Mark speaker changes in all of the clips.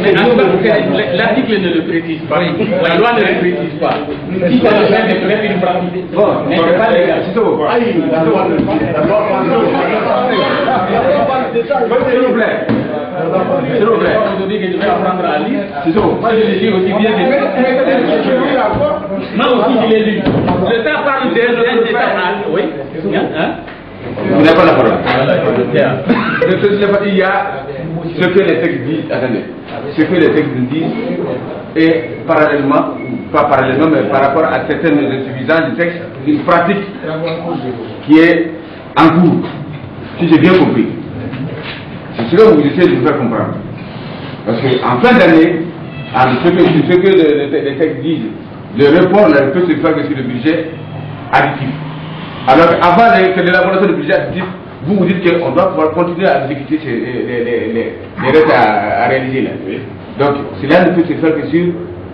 Speaker 1: mais l'article ne le précise pas. La loi ne le précise pas. Si ça le fait de faire une pratique, mais c'est pas légal.
Speaker 2: S'il vous plaît. S'il vous plaît.
Speaker 1: Aujourd'hui que je vais apprendre à lire.
Speaker 2: Moi je le dis aussi bien.
Speaker 1: Moi aussi je l'ai lu. Le temps parle d'un état. Oui.
Speaker 2: Vous n'avez pas la parole. Il y a ce que les textes disent, attendez, ce que les textes disent et parallèlement, pas parallèlement, mais par rapport à certaines insuffisances du texte, une pratique qui est en cours, si j'ai bien compris. C'est ce que vous essayez de nous faire comprendre. Parce qu'en fin d'année, ce que les textes disent, le report ne peut se faire que sur le budget additif. Alors avant que l'élaboration du budget additif, vous dites qu'on doit pouvoir continuer à exécuter les restes à réaliser là. Donc cela ne peut se faire que sur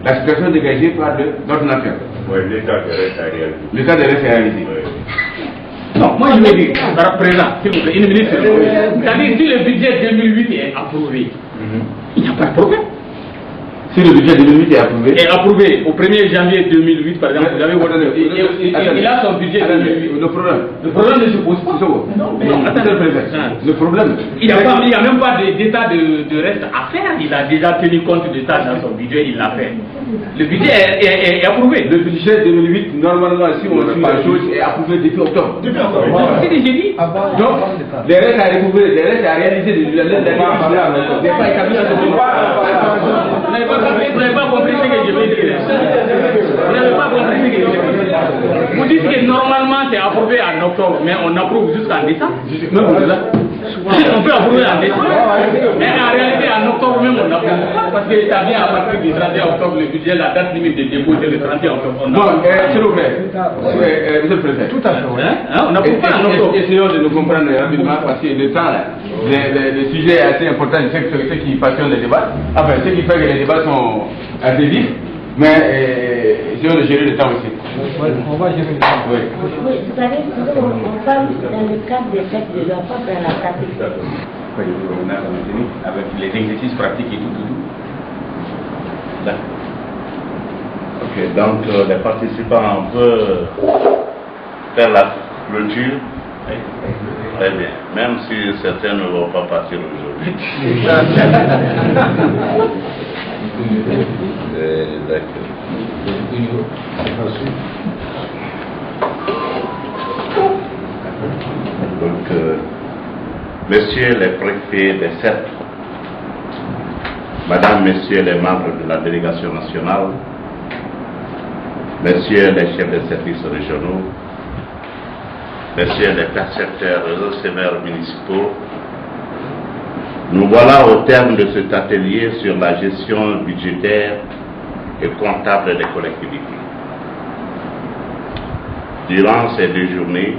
Speaker 2: la situation dégagée par l'ordinateur.
Speaker 3: Oui, l'état des restes à réaliser.
Speaker 2: L'état des restes à réaliser.
Speaker 1: Non, moi je vais dire, par présent, s'il vous plaît, une minute. C'est-à-dire si le budget 2008 est approuvé, il n'y a pas de problème.
Speaker 2: Si le budget 2008 est approuvé.
Speaker 1: Est approuvé au 1er janvier 2008, par exemple, vous avez il a son budget 2008.
Speaker 2: Le problème
Speaker 1: ne se pose pas.
Speaker 2: Non, attendez, le problème.
Speaker 1: Il n'y a même pas d'état de reste à faire. Il a déjà tenu compte de ça dans son budget, il l'a fait. Le budget est approuvé.
Speaker 2: Le budget 2008, normalement, si on suit la chose, est approuvé depuis octobre.
Speaker 1: C'est ce que j'ai dit.
Speaker 2: Donc, les restes à recouvrer, les restes à réaliser de l'année dernière, n'est pas établi à ce moment.
Speaker 1: Vous n'avez pas compris ce que je veux dire. Vous n'avez pas compris ce que je veux dire. Vous dites que normalement c'est approuvé en octobre, mais on approuve jusqu'en décembre. On peut approuver en décembre, mais en réalité en octobre même on approuve pas, parce que ça vient à partir du 31 octobre, le budget, la date limite de dépôt c'est le 31 octobre.
Speaker 2: Non, s'il vous plaît, monsieur le président.
Speaker 1: Tout à fait. On n'approuve pas en octobre.
Speaker 2: Essayons de nous comprendre rapidement, parce que le temps là, le sujet est assez important, je sais que c'est ce qui passionne les débats, enfin ce qui fait que les débats sont assez vifs, mais essayons de gérer le temps aussi.
Speaker 4: On va gérer le temps.
Speaker 2: Oui.
Speaker 5: Oui, vous savez, on parle dans le cadre des textes de loi, pas dans la pratique.
Speaker 1: Avec les exercices pratiques et tout. Là.
Speaker 3: Ok, donc les participants peuvent faire la clôture. Très bien, même si certains ne vont pas partir aujourd'hui. D'accord. Donc, messieurs les préfets des CEP, madame, messieurs les membres de la délégation nationale, messieurs les chefs de services régionaux, messieurs les percepteurs et receveurs municipaux, nous voilà au terme de cet atelier sur la gestion budgétaire et comptable des collectivités. Durant ces 2 journées,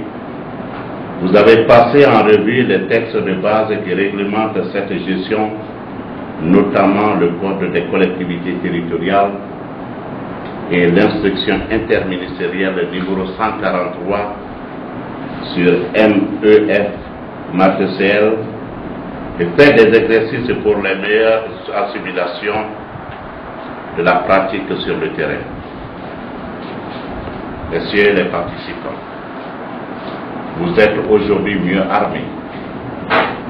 Speaker 3: vous avez passé en revue les textes de base qui réglementent cette gestion, notamment le Code des collectivités territoriales et l'instruction interministérielle numéro 143 sur MEF, MATCL, et fait des exercices pour les meilleures assimilations de la pratique sur le terrain. Messieurs les participants, vous êtes aujourd'hui mieux armés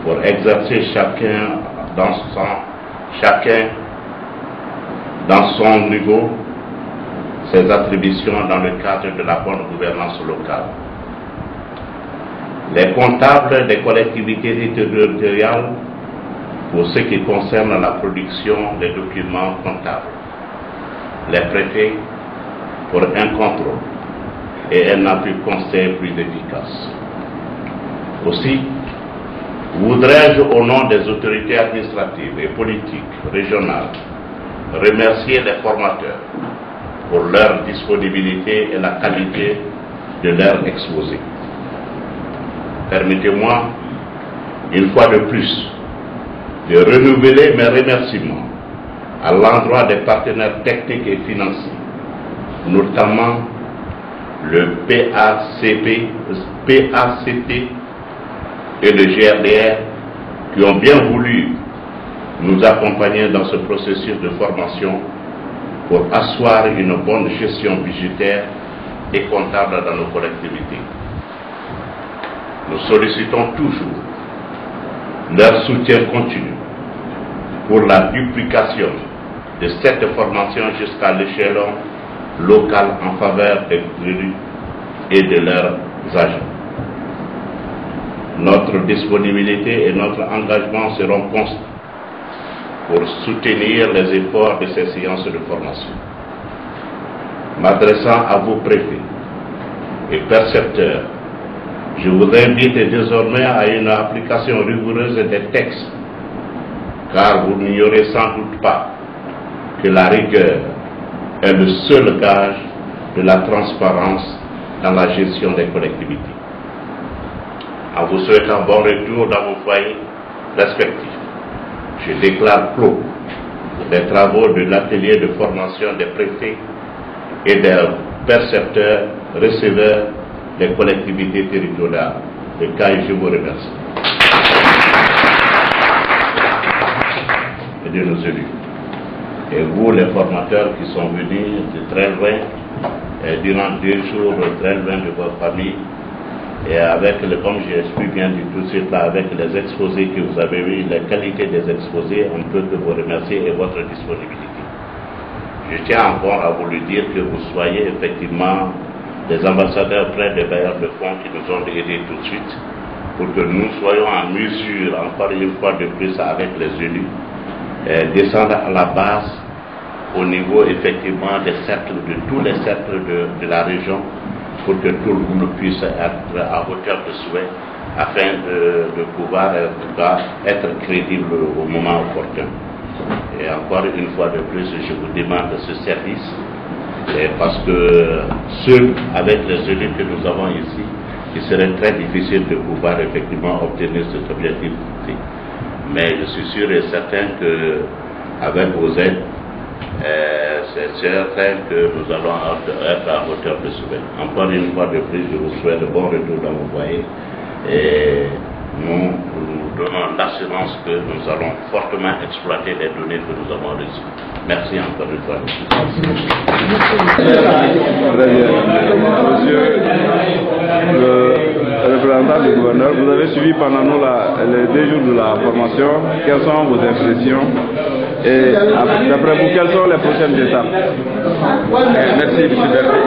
Speaker 3: pour exercer chacun dans son niveau ses attributions dans le cadre de la bonne gouvernance locale. Les comptables des collectivités territoriales pour ce qui concerne la production des documents comptables. Les préfets pour un contrôle et un appui conseil plus efficace. Aussi, voudrais-je au nom des autorités administratives et politiques régionales remercier les formateurs pour leur disponibilité et la qualité de leur exposé. Permettez-moi, une fois de plus, de renouveler mes remerciements à l'endroit des partenaires techniques et financiers, notamment le PACT et le GRDR, qui ont bien voulu nous accompagner dans ce processus de formation pour asseoir une bonne gestion budgétaire et comptable dans nos collectivités. Nous sollicitons toujours leur soutien continu pour la duplication de cette formation jusqu'à l'échelon local en faveur des élus et de leurs agents. Notre disponibilité et notre engagement seront constants pour soutenir les efforts de ces séances de formation. M'adressant à vos préfets et percepteurs, je vous invite désormais à une application rigoureuse des textes, car vous n'ignorez sans doute pas que la rigueur est le seul gage de la transparence dans la gestion des collectivités. En vous souhaitant bon retour dans vos foyers respectifs, je déclare clos les travaux de l'atelier de formation des préfets et des percepteurs, receveurs des collectivités territoriales. Le cas, je vous remercie. Et de nos élus. Et vous, les formateurs qui sont venus de très loin, durant 2 jours, très loin de votre famille, et avec, comme j'explique bien du tout de suite, là, avec les exposés que vous avez eu, la qualité des exposés, on ne peut que vous remercier et votre disponibilité. Je tiens encore à vous le dire que vous soyez effectivement des ambassadeurs près des bailleurs de fonds qui nous ont aidés tout de suite pour que nous soyons en mesure, encore une fois de plus avec les élus, descendre à la base au niveau effectivement des cercles, de tous les cercles de la région, pour que tout le monde puisse être à hauteur de souhait afin de pouvoir être crédible au moment opportun. Et encore une fois de plus, je vous demande ce service, parce que seul avec les élus que nous avons ici, il serait très difficile de pouvoir effectivement obtenir cet objectif. Mais je suis sûr et certain que avec vos aides, c'est certain que nous allons être à hauteur de souhait. Encore une fois de plus, je vous souhaite un bon retour dans vos foyers et nous donnons l'assurance que nous allons fortement exploiter les données que nous avons reçues. Merci encore une fois.
Speaker 4: Très bien. Monsieur le représentant du gouverneur, vous avez suivi pendant nous les 2 jours de la formation. Quelles sont vos impressions? Et d'après vous, quelles sont les prochaines étapes?
Speaker 2: Merci, M. Berger.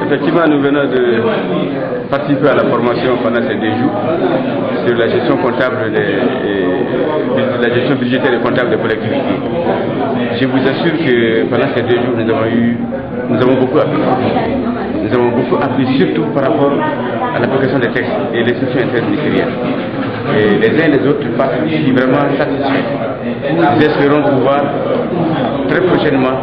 Speaker 2: Effectivement, nous venons de participer à la formation pendant ces 2 jours sur la gestion comptable la gestion budgétaire et comptable des collectivités. Je vous assure que pendant ces 2 jours, nous avons beaucoup appris. Nous avons beaucoup appris, surtout par rapport à l'application des textes et les institutions interministérielles. Et les uns et les autres partent ici vraiment satisfaits. Nous espérons pouvoir très prochainement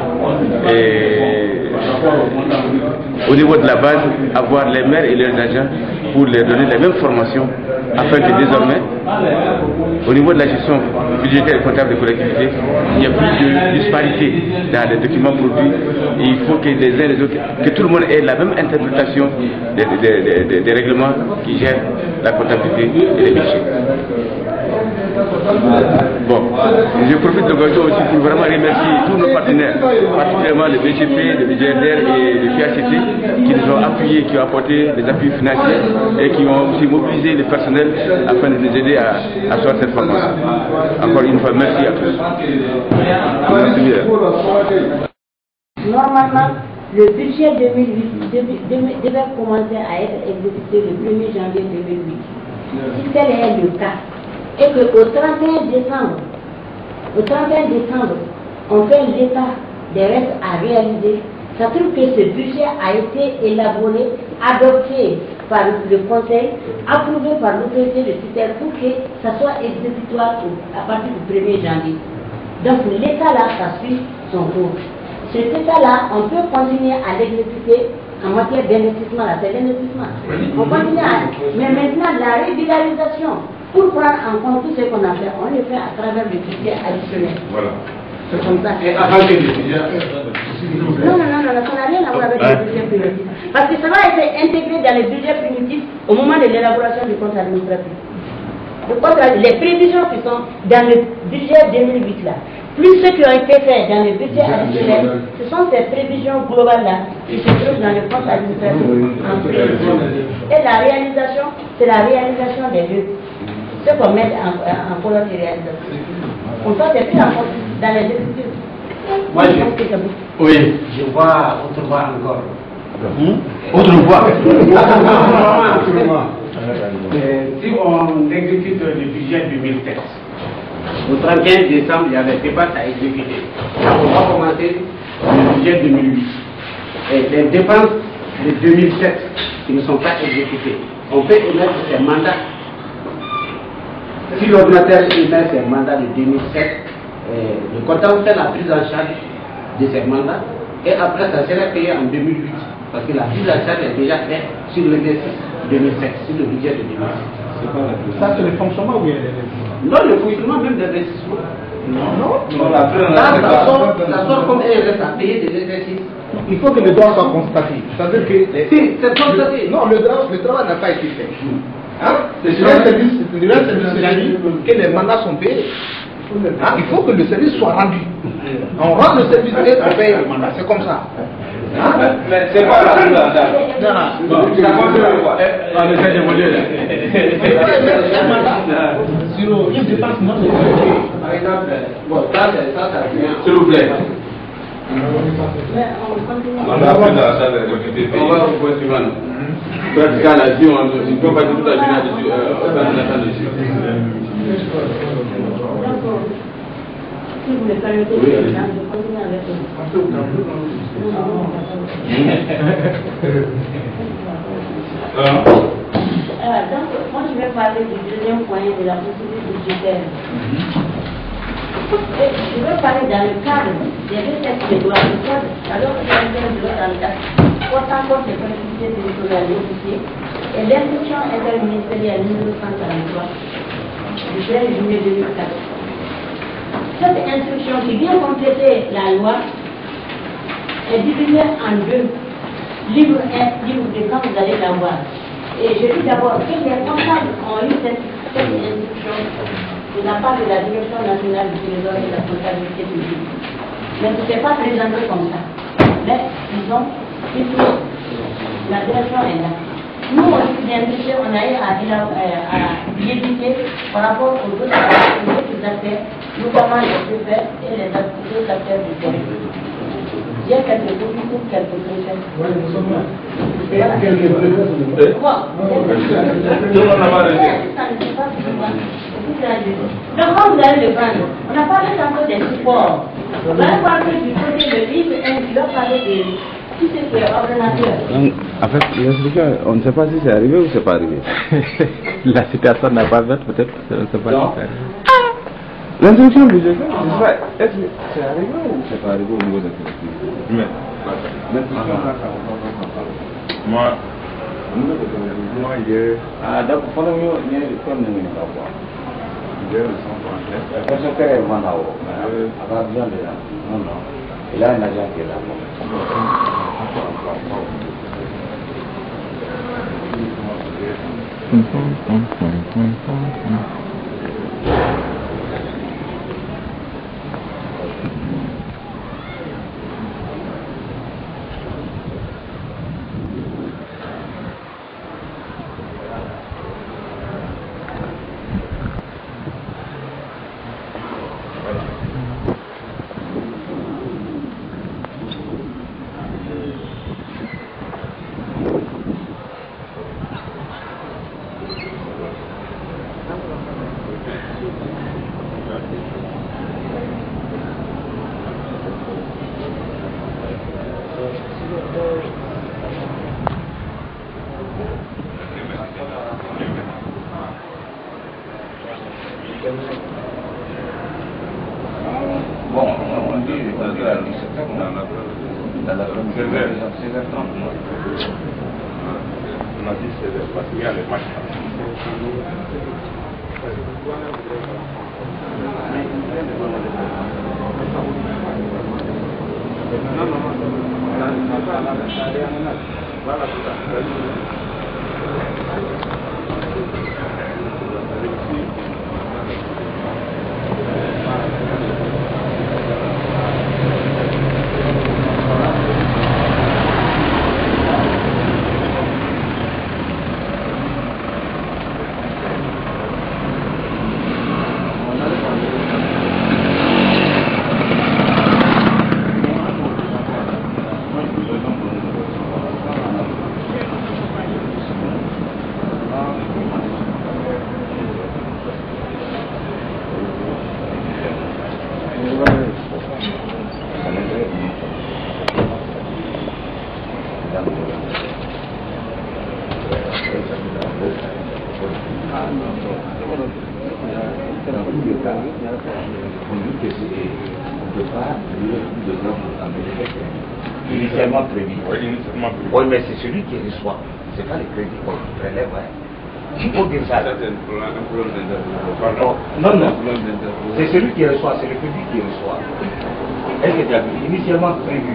Speaker 2: au niveau de la base avoir les maires et leurs agents pour leur donner les mêmes formations afin que désormais au niveau de la gestion budgétaire et comptable des collectivités il n'y a plus de disparité dans les documents produits. Et il faut que les uns et les autres, que tout le monde ait la même interprétation des règlements qui gèrent la comptabilité et les budgets. Bon, je profite de l'occasion aussi pour vraiment remercier tous nos partenaires, particulièrement le BGP, le BGRDR et le PHCT qui nous ont appuyés, qui ont apporté des appuis financiers et qui ont aussi mobilisé le personnel afin de nous aider à sortir cette formation. Encore une fois, merci à tous. Merci bien.
Speaker 5: Normalement, le budget 2008 devait commencer à être exécuté le 1er janvier 2008. Si tel est le cas, et qu'au 31 décembre, on fait l'état des restes à réaliser, ça trouve que ce budget a été élaboré, adopté par le Conseil, approuvé par l'autorité de tutelle pour que ça soit exécutoire à partir du 1er janvier. Donc l'état là, ça suit son cours. Cet état-là, on peut continuer à l'exécuter en matière d'investissement, c'est l'investissement. On continue mais maintenant la régularisation, pour prendre en compte tout ce qu'on a fait, on le fait à travers le budget additionnel. Voilà. C'est comme ça. Et avant que non, ça n'a rien à voir avec le budget primitif. Parce que ça va être intégré dans le budget primitif au moment de l'élaboration du compte administratif. les prévisions qui sont dans le budget 2008 là, plus ceux qui ont été faits dans le budget additionnel, ce sont ces prévisions globales-là qui se trouvent dans le compte administratif en prévision. Et la réalisation, c'est la réalisation des deux. Ce qu'on met en colonne de réalisation. On doit c'est pris en compte dans les études.
Speaker 1: Moi, oui, je vois autrement encore. Autrement. Si on exécute le budget 2007, au 31 décembre, il y a des dépenses à exécuter. Là, on va commencer le budget 2008. Et les dépenses de 2007 qui ne sont pas exécutées, on peut émettre ces mandats. Si l'ordinateur émet ses mandats de 2007, le comptable fait la prise en charge de ces mandats et après ça sera payé en 2008 parce que la prise en charge est déjà faite sur l'exercice 2007, sur le budget de 2007.
Speaker 6: Ça c'est le fonctionnement ou bien
Speaker 1: non, le fonctionnement même d'investissement.
Speaker 6: Non.
Speaker 1: Ça sort comme un reste à payer de l'exercice.
Speaker 6: Il faut que le droit soit constaté. C'est-à-dire que
Speaker 1: si, c'est constaté.
Speaker 6: Non, le travail n'a pas été fait. Hein? C'est le service que les mandats sont payés. Hein? Il faut que le service soit rendu. On rend le service et on paye le mandat. C'est comme ça. Hein?
Speaker 4: Mais c'est pas la prise en charge.
Speaker 6: Non. Sur une dépense non exécutée.
Speaker 1: Par exemple, bon, ça vient.
Speaker 2: S'il vous plaît.
Speaker 5: On
Speaker 4: On a pris la salle de
Speaker 2: On va au point suivant. Pratiquant la vie, on ne peut pas dire toute la journée dessus.
Speaker 5: Si vous le permettez, je continue avec vous. Donc, moi je vais parler du deuxième point de la procédure budgétaire. Je vais parler dans le cadre des deux textes de loi, le code, alors que dans le cadre portant compte des collectivités territoriales notifiées et l'instruction interministérielle numéro 143 du 13 juillet 2004. Cette instruction qui vient compléter la loi est divisée en deux, livre 1, livre 2, quand vous allez la voir. Et je dis d'abord que les comptables ont eu cette instruction de la part de la Direction nationale du trésor et de la comptabilité publique. Mais ce n'est pas présenté comme ça. Mais ils ont la direction est là. Nous aussi, bien sûr, on a eu à l'éviter par rapport aux autres acteurs, notamment les préfets et les autres acteurs du terrain. J'ai quelques copies pour quelques préfets. Donc, quand vous allez le prendre, on a parlé encore des supports. On va parler du côté de livre 1, qui va parler de tout ce qui est ordinateur.
Speaker 4: En fait, on ne sait pas si c'est arrivé ou c'est pas arrivé. La situation n'a pas fait, peut-être que c'est pas arrivé. L'instruction budgétaire, est-ce que c'est arrivé ou c'est pas arrivé au niveau de la moi, hier. Ah, d'accord, pendant que nous sommes venus à voir. Hier, nous sommes français. Parce que c'est vraiment là-haut. Avant bien de là. Non. Il a un agent qui est là.
Speaker 3: Bon, on dit dans la première 16h30. On a dit c'est parce qu'il y a les matchs. Voilà,
Speaker 7: Initialement prévu. Oui, mais c'est celui qui reçoit. C'est pas les crédits qu'on prélève. Il faut dire ça. Non, non. C'est celui qui reçoit, c'est le public qui reçoit. Est-ce que tu as vu? Initialement prévu.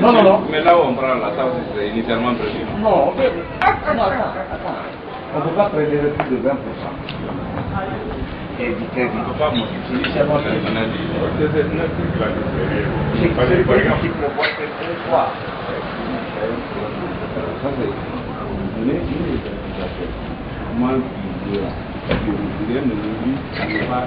Speaker 7: Non, non, non.
Speaker 4: Mais là où on prend la taxe, c'est initialement prévu.
Speaker 7: Non, on peut. Non, attends. On ne peut pas prélever plus de 20%. Et du crédit. Initialement prévu. C'est celui qui prévoit que c'est quoi. Ça, c'est. Comment il dira que vous ne nous pas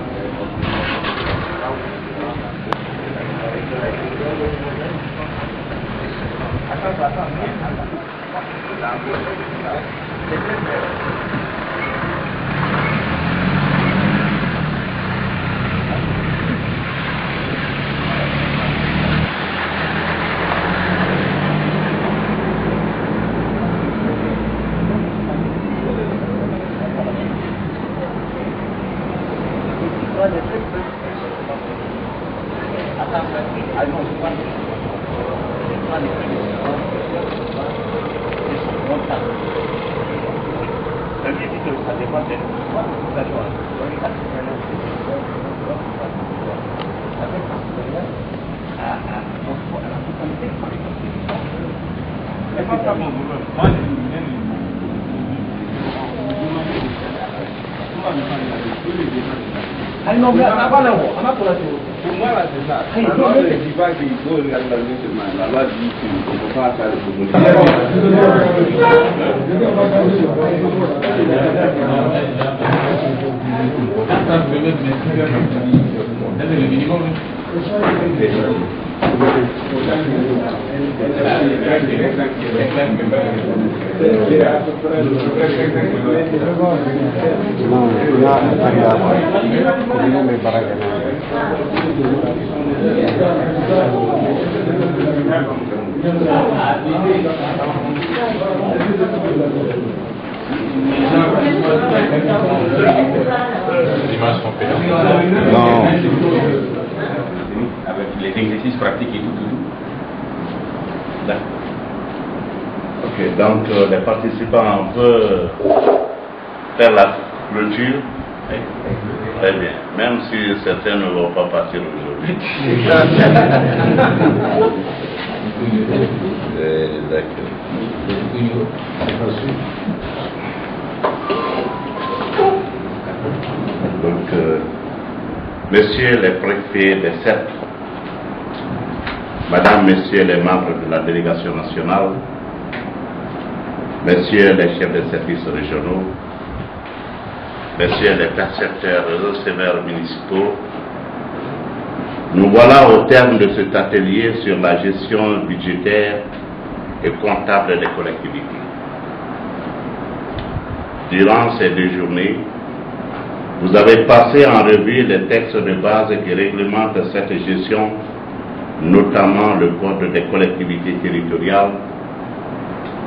Speaker 4: Pour moi, là, c'est ça. Alors, je ne dis pas qu'il faut regarder seulement. La loi dit qu'on ne peut pas faire
Speaker 3: Non. Avec les exercices pratiques et tout. Ok, donc les participants peuvent faire la clôture. Très bien, même si certains ne vont pas partir aujourd'hui. Donc, messieurs les préfets des cercles, madame, messieurs les membres de la délégation nationale, messieurs les chefs de services régionaux, messieurs les percepteurs et receveurs municipaux, nous voilà au terme de cet atelier sur la gestion budgétaire et comptable des collectivités. Durant ces 2 journées, vous avez passé en revue les textes de base qui réglementent cette gestion, notamment le Code des collectivités territoriales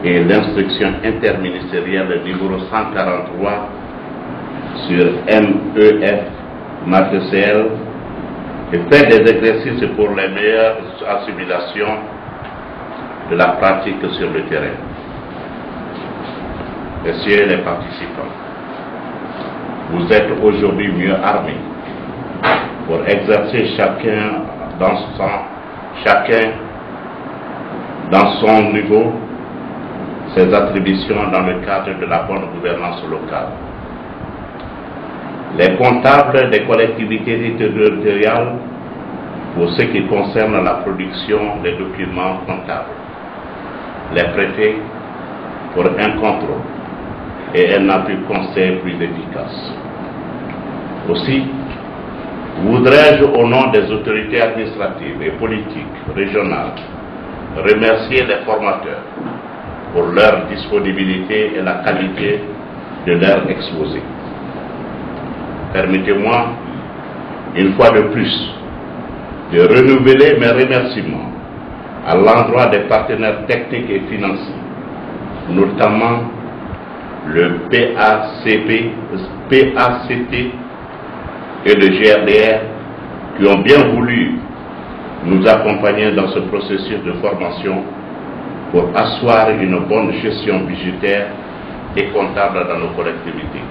Speaker 3: et l'instruction interministérielle numéro 143 sur MEF, MATCL, et fait des exercices pour les meilleures assimilations de la pratique sur le terrain. Messieurs les participants, vous êtes aujourd'hui mieux armés pour exercer chacun dans son niveau ses attributions dans le cadre de la bonne gouvernance locale. Les comptables des collectivités territoriales pour ce qui concerne la production des documents comptables, les préfets pour un contrôle et un appui conseil plus efficace. Aussi, voudrais-je au nom des autorités administratives et politiques régionales remercier les formateurs pour leur disponibilité et la qualité de leur exposé. Permettez-moi, une fois de plus, de renouveler mes remerciements à l'endroit des partenaires techniques et financiers, notamment le PACT et le GRDR qui ont bien voulu nous accompagner dans ce processus de formation pour asseoir une bonne gestion budgétaire et comptable dans nos collectivités.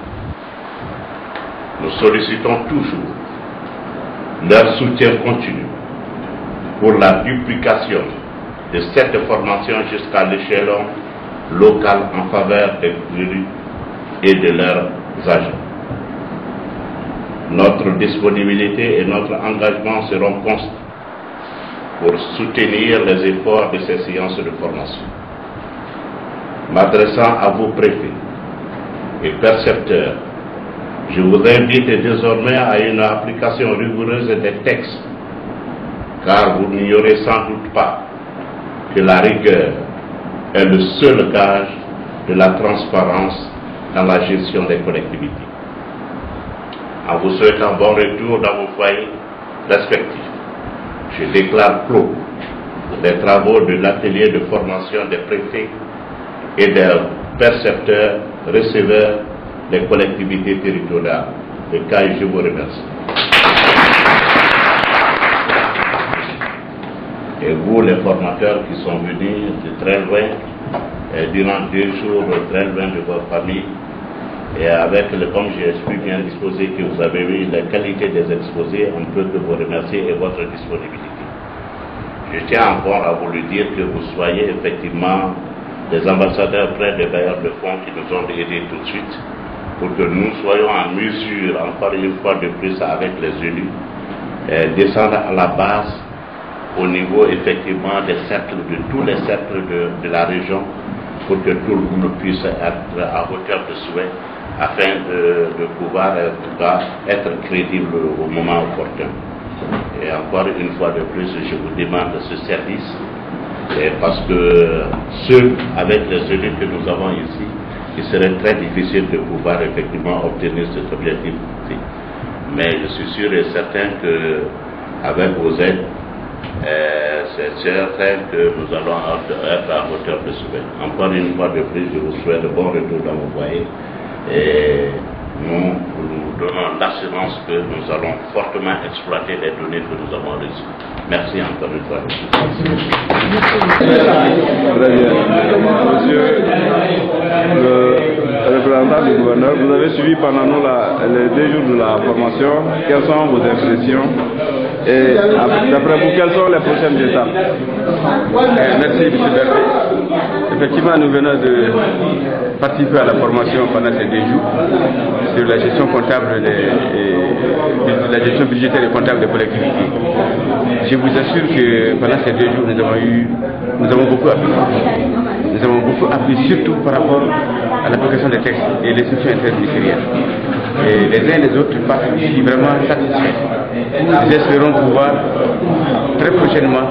Speaker 3: Nous sollicitons toujours leur soutien continu pour la duplication de cette formation jusqu'à l'échelon local en faveur des élus et de leurs agents. Notre disponibilité et notre engagement seront constants pour soutenir les efforts de ces séances de formation. M'adressant à vos préfets et percepteurs, je vous invite désormais à une application rigoureuse des textes, car vous n'ignorez sans doute pas que la rigueur est le seul gage de la transparence dans la gestion des collectivités. En vous souhaitant bon retour dans vos foyers respectifs, je déclare clos les travaux de l'atelier de formation des préfets et des percepteurs receveurs des collectivités territoriales. Le cas, je vous remercie. Et vous, les formateurs qui sont venus de très loin, durant 2 jours, très loin de votre famille, et avec, comme j'ai bien disposé, que vous avez eu la qualité des exposés, on peut que vous remercier et votre disponibilité. Je tiens encore à vous le dire que vous soyez effectivement des ambassadeurs près des bailleurs de fonds qui nous ont aidés tout de suite, pour que nous soyons en mesure, encore une fois de plus avec les élus, descendre à la base au niveau effectivement des cercles, de tous les cercles de la région, pour que tout le monde puisse être à hauteur de souhait, afin de pouvoir en tout cas être crédible au moment opportun. Et encore une fois de plus, je vous demande ce service, parce que ceux avec les élus que nous avons ici, il serait très difficile de pouvoir effectivement obtenir cet objectif. Mais je suis sûr et certain que avec vos aides, c'est certain que nous allons être à hauteur de souhait. Encore une fois de plus, je vous souhaite un bon retour dans vos foyers et nous donnons l'assurance que nous allons fortement exploiter les données que nous avons reçues. Merci encore une fois.
Speaker 4: Monsieur le représentant du gouverneur, vous avez suivi pendant nous les 2 jours de la formation. Quelles sont vos impressions et d'après vous, quelles sont les prochaines étapes? Merci, M. Berger. Effectivement, nous venons de participer à la formation pendant ces 2 jours sur la gestion comptable et la gestion budgétaire et comptable des collectivités. Je vous assure que pendant ces 2 jours, nous avons beaucoup appris. Nous avons beaucoup appris, surtout par rapport à l'application des textes et les soutiens interministériels. Et les uns et les autres partent ici vraiment satisfaits. Nous espérons pouvoir très prochainement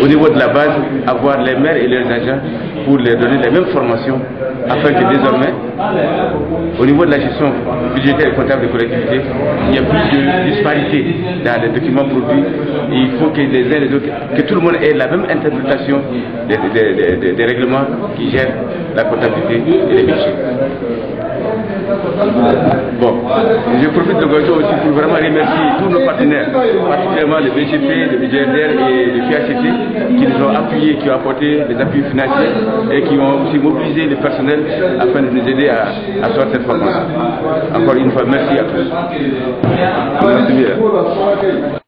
Speaker 4: au niveau de la base avoir les maires et leurs agents pour leur donner les mêmes formations afin que désormais au niveau de la gestion budgétaire et comptable des collectivités il n'y a plus de disparité dans les documents produits. Il faut que les uns et les autres, que tout le monde ait la même interprétation des règlements qui gèrent la comptabilité et les budgets. Bon, je profite de l'occasion aussi pour vraiment remercier tous nos partenaires, particulièrement le BGP, le BGRDR et le PACT qui nous ont appuyés, qui ont apporté des appuis financiers et qui ont aussi mobilisé le personnel afin de nous aider à sortir cette formation. Encore une fois, merci à tous. Merci bien.